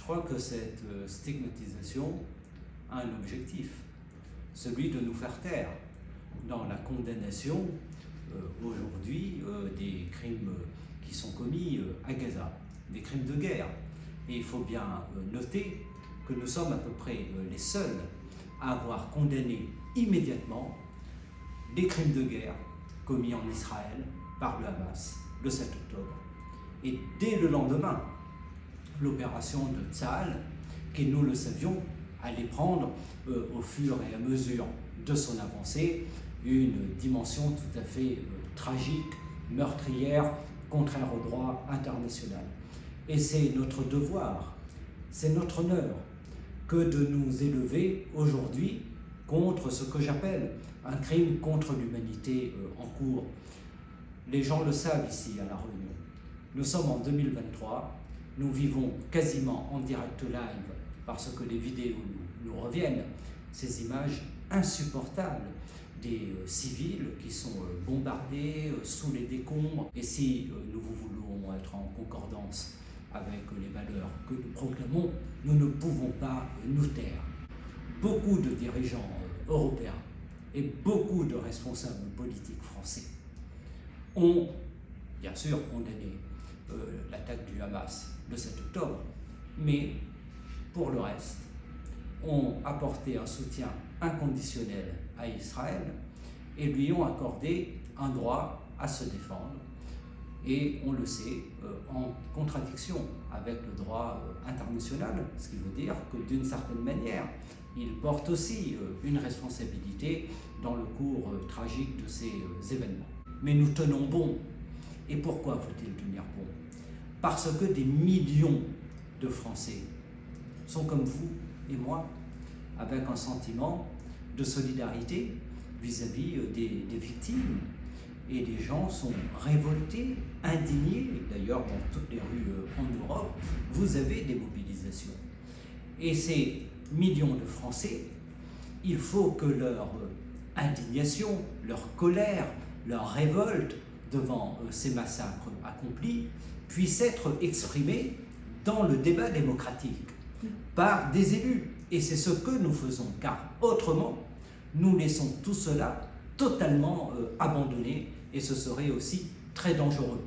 crois que cette stigmatisation a un objectif, celui de nous faire taire dans la condamnation aujourd'hui des crimes qui sont commis à Gaza, des crimes de guerre. Et il faut bien noter que nous sommes à peu près les seuls à avoir condamné immédiatement les crimes de guerre commis en Israël par le Hamas le 7 octobre. Et dès le lendemain, l'opération de Tsahal, qui nous le savions, allait prendre au fur et à mesure de son avancée une dimension tout à fait tragique, meurtrière, contraire au droit international. Et c'est notre devoir, c'est notre honneur que de nous élever aujourd'hui contre ce que j'appelle un crime contre l'humanité en cours. Les gens le savent ici à La Réunion. Nous sommes en 2023, nous vivons quasiment en direct live parce que les vidéos nous reviennent, ces images insupportables des civils qui sont bombardés sous les décombres. Et si nous voulons être en concordance avec les valeurs que nous proclamons, nous ne pouvons pas nous taire. Beaucoup de dirigeants européens et beaucoup de responsables politiques français ont bien sûr condamné l'attaque du Hamas le 7 octobre, mais pour le reste, ont apporté un soutien inconditionnel à Israël et lui ont accordé un droit à se défendre. Et on le sait, en contradiction avec le droit international, ce qui veut dire que d'une certaine manière, il porte aussi une responsabilité dans le cours tragique de ces événements. Mais nous tenons bon. Et pourquoi faut-il tenir bon? Parce que des millions de Français sont comme vous et moi, avec un sentiment de solidarité vis-à-vis des victimes. Et les gens sont révoltés, indignés. D'ailleurs, dans toutes les rues en Europe, vous avez des mobilisations. Et ces millions de Français, il faut que leur indignation, leur colère, leur révolte devant ces massacres accomplis puisse être exprimée dans le débat démocratique par des élus. Et c'est ce que nous faisons, car autrement, nous laissons tout cela totalement abandonné, et ce serait aussi très dangereux.